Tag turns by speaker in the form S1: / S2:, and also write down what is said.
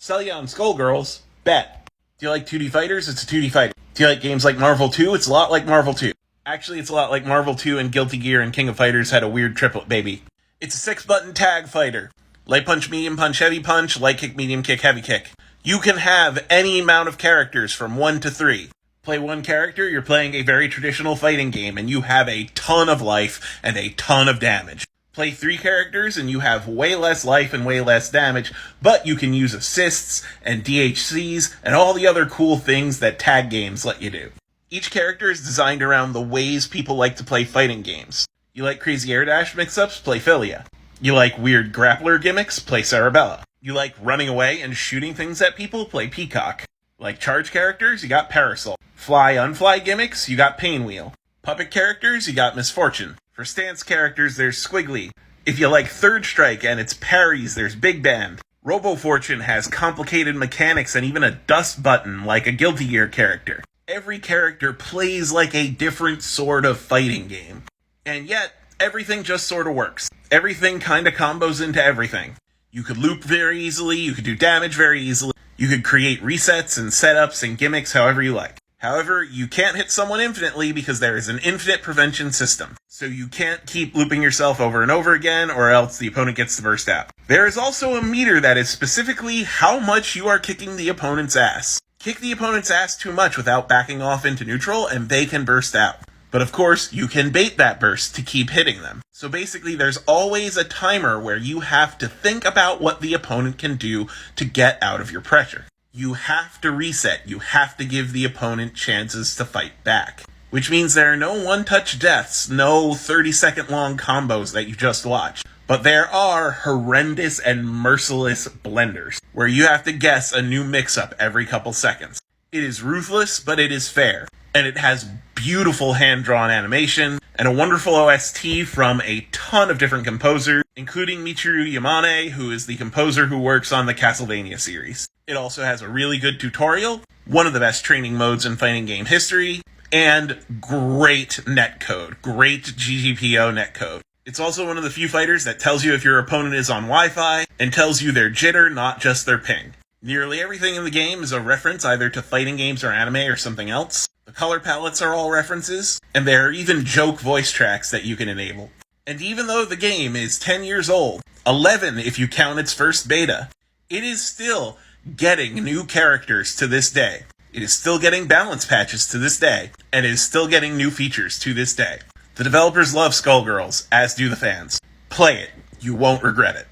S1: Sell you on Skullgirls? Bet. Do you like 2D fighters? It's a 2D fighter. Do you like games like Marvel 2? It's a lot like Marvel 2. Actually, it's a lot like Marvel 2 and Guilty Gear and King of Fighters had a weird triplet baby. It's a 6-button tag fighter. Light punch, medium punch, heavy punch, light kick, medium kick, heavy kick. You can have any amount of characters from 1 to 3. Play one character, you're playing a very traditional fighting game, and you have a ton of life and a ton of damage. Play 3 characters, and you have way less life and way less damage, but you can use assists and DHCs and all the other cool things that tag games let you do. Each character is designed around the ways people like to play fighting games. You like crazy air dash mix-ups? Play Philia. You like weird grappler gimmicks? Play Cerebella. You like running away and shooting things at people? Play Peacock. Like charge characters? You got Parasol. Fly-unfly gimmicks? You got Painwheel. Puppet characters? You got Misfortune. For stance characters, there's Squiggly. If you like Third Strike and its parries, there's Big Band. Robo Fortune has complicated mechanics and even a dust button like a Guilty Gear character. Every character plays like a different sort of fighting game. And yet, everything just sort of works. Everything kind of combos into everything. You could loop very easily, you could do damage very easily, you could create resets and setups and gimmicks however you like. However, you can't hit someone infinitely because there is an infinite prevention system. So you can't keep looping yourself over and over again or else the opponent gets to burst out. There is also a meter that is specifically how much you are kicking the opponent's ass. Kick the opponent's ass too much without backing off into neutral and they can burst out. But of course, you can bait that burst to keep hitting them. So basically, there's always a timer where you have to think about what the opponent can do to get out of your pressure. You have to reset. You have to give the opponent chances to fight back. Which means there are no one-touch deaths, no 30-second long combos that you just watched. But there are horrendous and merciless blenders, where you have to guess a new mix-up every couple seconds. It is ruthless, but it is fair. And it has beautiful hand-drawn animation, and a wonderful OST from a ton of different composers, including Michiru Yamane, who is the composer who works on the Castlevania series. It also has a really good tutorial, one of the best training modes in fighting game history, and great netcode, great GGPO netcode. It's also one of the few fighters that tells you if your opponent is on Wi-Fi, and tells you their jitter, not just their ping. Nearly everything in the game is a reference either to fighting games or anime or something else. The color palettes are all references, and there are even joke voice tracks that you can enable. And even though the game is 10 years old, 11 if you count its first beta, it is still getting new characters to this day. It is still getting balance patches to this day, and it is still getting new features to this day. The developers love Skullgirls, as do the fans. Play it. You won't regret it.